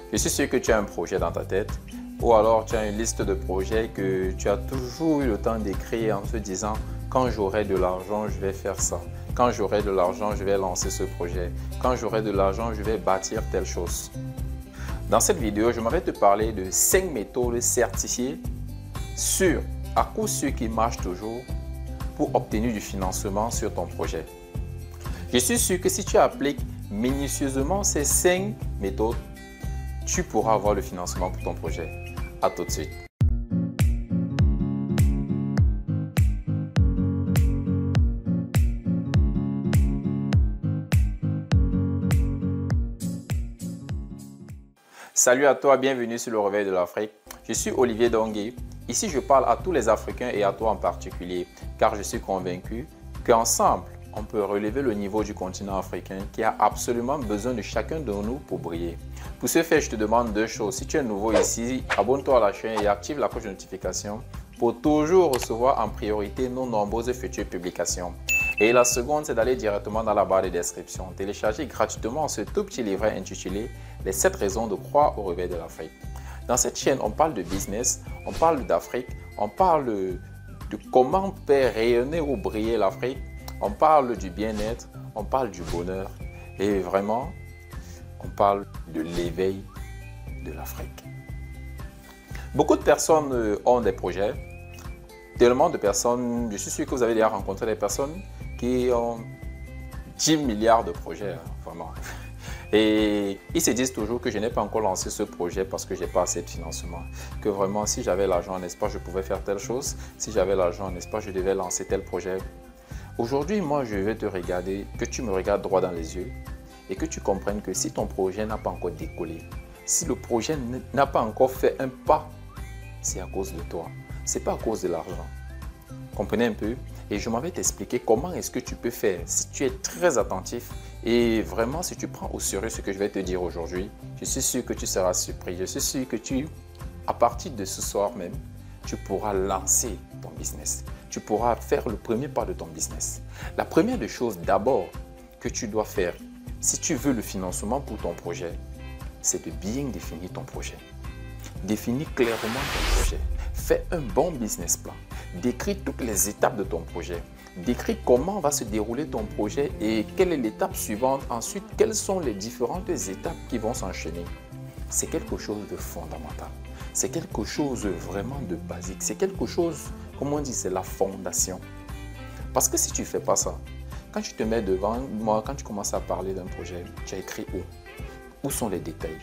Je suis sûr que tu as un projet dans ta tête ou alors tu as une liste de projets que tu as toujours eu le temps d'écrire en te disant quand j'aurai de l'argent, je vais faire ça. Quand j'aurai de l'argent, je vais lancer ce projet. Quand j'aurai de l'argent, je vais bâtir telle chose. Dans cette vidéo, j'aimerais te parler de 5 méthodes certifiées sûres, à coup sûr qui marchent toujours pour obtenir du financement sur ton projet. Je suis sûr que si tu appliques minutieusement ces 5 méthodes, tu pourras avoir le financement pour ton projet. À tout de suite. Salut à toi, bienvenue sur le Réveil de l'Afrique. Je suis Olivier Dongué. Ici, je parle à tous les Africains et à toi en particulier, car je suis convaincu qu'ensemble, on peut relever le niveau du continent africain qui a absolument besoin de chacun de nous pour briller. Pour ce faire, je te demande deux choses. Si tu es nouveau ici, abonne-toi à la chaîne et active la cloche de notification pour toujours recevoir en priorité nos nombreuses futures publications. Et la seconde, c'est d'aller directement dans la barre de description, télécharger gratuitement ce tout petit livret intitulé « Les 7 raisons de croire au réveil de l'Afrique ». Dans cette chaîne, on parle de business, on parle d'Afrique, on parle de comment faire rayonner ou briller l'Afrique, on parle du bien-être, on parle du bonheur et vraiment, on parle de l'éveil de l'Afrique. Beaucoup de personnes ont des projets, tellement de personnes, je suis sûr que vous avez déjà rencontré des personnes qui ont 10 milliards de projets, vraiment. Et ils se disent toujours que je n'ai pas encore lancé ce projet parce que je n'ai pas assez de financement. Que vraiment, si j'avais l'argent, n'est-ce pas, je pouvais faire telle chose. Si j'avais l'argent, n'est-ce pas, je devais lancer tel projet. Aujourd'hui, moi, je vais te regarder, que tu me regardes droit dans les yeux et que tu comprennes que si ton projet n'a pas encore décollé, si le projet n'a pas encore fait un pas, c'est à cause de toi. Ce n'est pas à cause de l'argent. Comprenez un peu? Et je m'en vais t'expliquer comment est-ce que tu peux faire si tu es très attentif et vraiment si tu prends au sérieux ce que je vais te dire aujourd'hui. Je suis sûr que tu seras surpris. Je suis sûr que à partir de ce soir même, tu pourras lancer ton business. Tu pourras faire le premier pas de ton business. La première des choses d'abord que tu dois faire si tu veux le financement pour ton projet, c'est de bien définir ton projet. Définis clairement ton projet. Fais un bon business plan. Décris toutes les étapes de ton projet. Décris comment va se dérouler ton projet et quelle est l'étape suivante. Ensuite, quelles sont les différentes étapes qui vont s'enchaîner. C'est quelque chose de fondamental. C'est quelque chose vraiment de basique. C'est quelque chose, comme on dit, c'est la fondation. Parce que si tu ne fais pas ça, quand tu te mets devant moi, quand tu commences à parler d'un projet, tu as écrit où? Où sont les détails?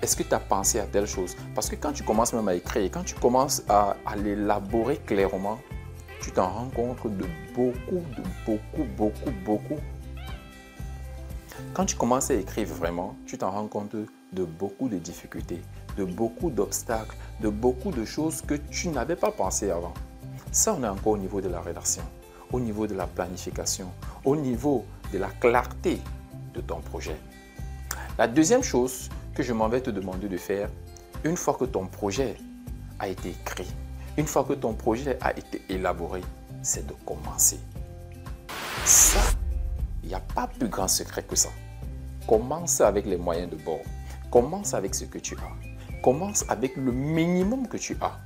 Est-ce que tu as pensé à telle chose? Parce que quand tu commences même à écrire, quand tu commences à l'élaborer clairement, tu t'en rends compte de beaucoup. Quand tu commences à écrire vraiment, tu t'en rends compte de beaucoup de difficultés, de beaucoup d'obstacles, de beaucoup de choses que tu n'avais pas pensé avant. Ça, on est encore au niveau de la rédaction, au niveau de la planification, au niveau de la clarté de ton projet. La deuxième chose que je m'en vais te demander de faire, une fois que ton projet a été écrit, une fois que ton projet a été élaboré, c'est de commencer. Ça, il n'y a pas plus grand secret que ça. Commence avec les moyens de bord. Commence avec ce que tu as. Commence avec le minimum que tu as.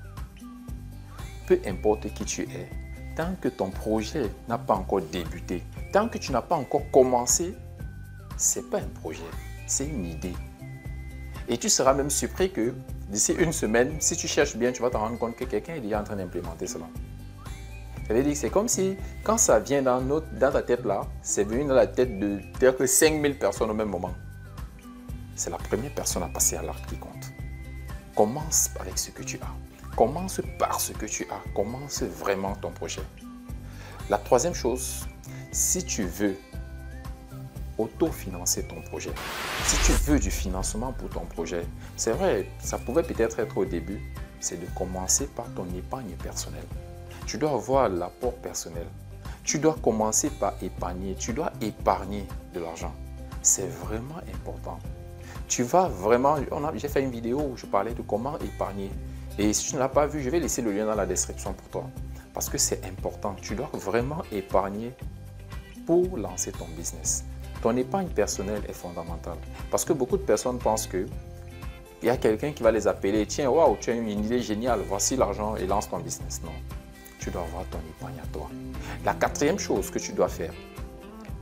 Peu importe qui tu es, tant que ton projet n'a pas encore débuté, tant que tu n'as pas encore commencé, ce n'est pas un projet, c'est une idée. Et tu seras même surpris que d'ici une semaine, si tu cherches bien, tu vas te rendre compte que quelqu'un est déjà en train d'implémenter cela. Ça veut dire que c'est comme si, quand ça vient dans ta tête là, c'est venu dans la tête de peut-être que 5000 personnes au même moment. C'est la première personne à passer à l'acte qui compte. Commence avec ce que tu as. Commence par ce que tu as. Commence vraiment ton projet. La troisième chose, si tu veux autofinancer ton projet. Si tu veux du financement pour ton projet, c'est vrai, ça pouvait peut-être être au début, c'est de commencer par ton épargne personnelle. Tu dois avoir l'apport personnel. Tu dois commencer par épargner. Tu dois épargner de l'argent. C'est vraiment important. Tu vas vraiment... J'ai fait une vidéo où je parlais de comment épargner. Et si tu ne l'as pas vu, je vais laisser le lien dans la description pour toi. Parce que c'est important. Tu dois vraiment épargner pour lancer ton business. Ton épargne personnelle est fondamentale. Parce que beaucoup de personnes pensent que il y a quelqu'un qui va les appeler. Tiens, waouh, tu as une idée géniale, voici l'argent et lance ton business. Non, tu dois avoir ton épargne à toi. La quatrième chose que tu dois faire,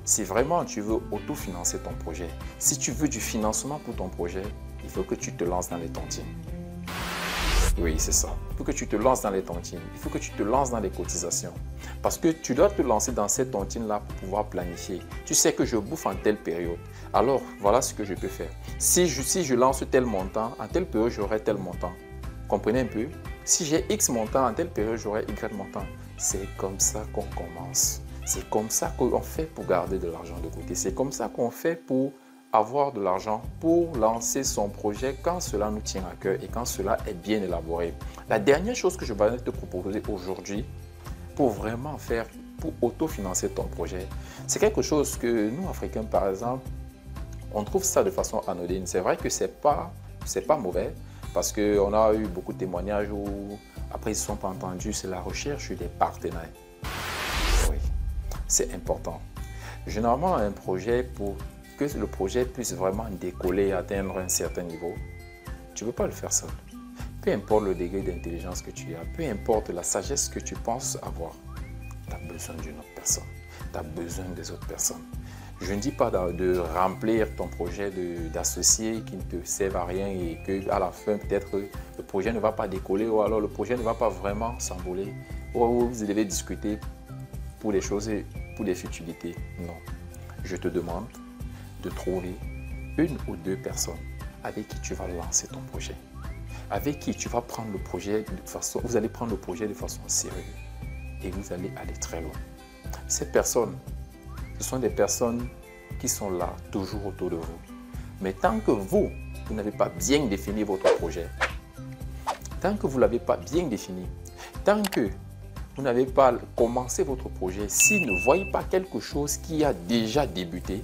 si vraiment tu veux autofinancer ton projet, si tu veux du financement pour ton projet, il faut que tu te lances dans les tontines. Oui, c'est ça. Il faut que tu te lances dans les tontines. Il faut que tu te lances dans les cotisations. Parce que tu dois te lancer dans ces tontines-là pour pouvoir planifier. Tu sais que je bouffe en telle période. Alors, voilà ce que je peux faire. Si je lance tel montant, en telle période, j'aurai tel montant. Comprenez un peu? Si j'ai X montant, en telle période, j'aurai Y montant. C'est comme ça qu'on commence. C'est comme ça qu'on fait pour garder de l'argent de côté. C'est comme ça qu'on fait pour avoir de l'argent pour lancer son projet quand cela nous tient à cœur et quand cela est bien élaboré. La dernière chose que je vais te proposer aujourd'hui pour vraiment faire, pour autofinancer ton projet, c'est quelque chose que nous, Africains, par exemple, on trouve ça de façon anodine. C'est vrai que c'est pas mauvais parce qu'on a eu beaucoup de témoignages où après ils ne se sont pas entendus, c'est la recherche des partenaires. Oui, c'est important. Généralement, un projet pour que le projet puisse vraiment décoller et atteindre un certain niveau, tu ne peux pas le faire seul. Peu importe le degré d'intelligence que tu as, peu importe la sagesse que tu penses avoir, tu as besoin d'une autre personne. Tu as besoin des autres personnes. Je ne dis pas de remplir ton projet d'associés qui ne te servent à rien et qu'à la fin, peut-être, le projet ne va pas décoller ou alors le projet ne va pas vraiment s'envoler ou vous devez discuter pour les choses et pour les futilités. Non. Je te demande de trouver une ou deux personnes avec qui tu vas lancer ton projet, avec qui tu vas prendre le projet de façon, vous allez prendre le projet de façon sérieuse et vous allez aller très loin. Ces personnes, ce sont des personnes qui sont là, toujours autour de vous. Mais tant que vous n'avez pas bien défini votre projet, tant que vous ne l'avez pas bien défini, tant que vous n'avez pas commencé votre projet, s'ils ne voient pas quelque chose qui a déjà débuté,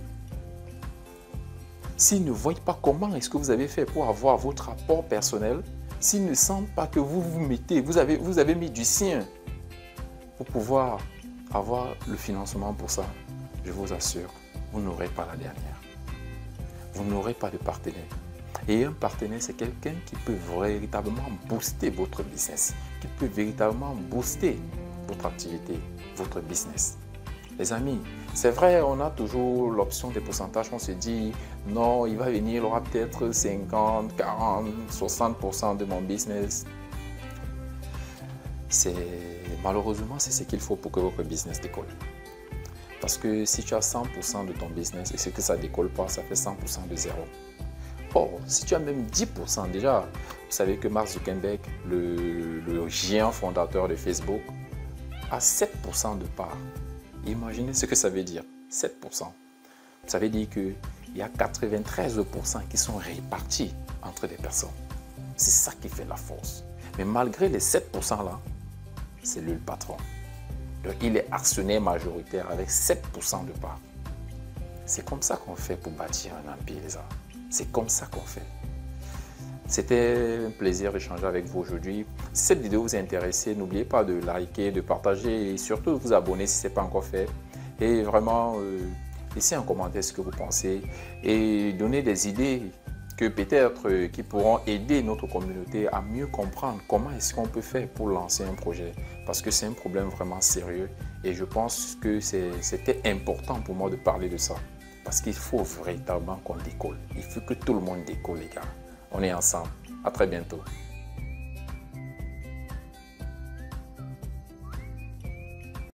s'ils ne voient pas comment est-ce que vous avez fait pour avoir votre apport personnel, s'ils ne sentent pas que vous vous mettez, vous avez mis du sien pour pouvoir avoir le financement pour ça, je vous assure, vous n'aurez pas la dernière. Vous n'aurez pas de partenaire. Et un partenaire, c'est quelqu'un qui peut véritablement booster votre business, qui peut véritablement booster votre activité, votre business. Les amis, c'est vrai, on a toujours l'option des pourcentages. On se dit, non, il va venir, il aura peut-être 50, 40, 60% de mon business. Malheureusement, c'est ce qu'il faut pour que votre business décolle. Parce que si tu as 100% de ton business et que ça ne décolle pas, ça fait 100% de zéro. Or, si tu as même 10% déjà, vous savez que Mark Zuckerberg, le géant fondateur de Facebook, a 7% de part. Imaginez ce que ça veut dire, 7%. Ça veut dire qu'il y a 93% qui sont répartis entre les personnes. C'est ça qui fait la force. Mais malgré les 7% là, c'est lui le patron. Donc, il est actionnaire majoritaire avec 7% de part. C'est comme ça qu'on fait pour bâtir un empire, les amis. C'est comme ça qu'on fait. C'était un plaisir d'échanger avec vous aujourd'hui. Si cette vidéo vous a intéressé, n'oubliez pas de liker, de partager et surtout de vous abonner si ce n'est pas encore fait. Et vraiment, laissez un commentaire ce que vous pensez et donnez des idées que peut-être qui pourront aider notre communauté à mieux comprendre comment est-ce qu'on peut faire pour lancer un projet. Parce que c'est un problème vraiment sérieux et je pense que c'était important pour moi de parler de ça. Parce qu'il faut véritablement qu'on décolle. Il faut que tout le monde décolle, les gars. On est ensemble. À très bientôt.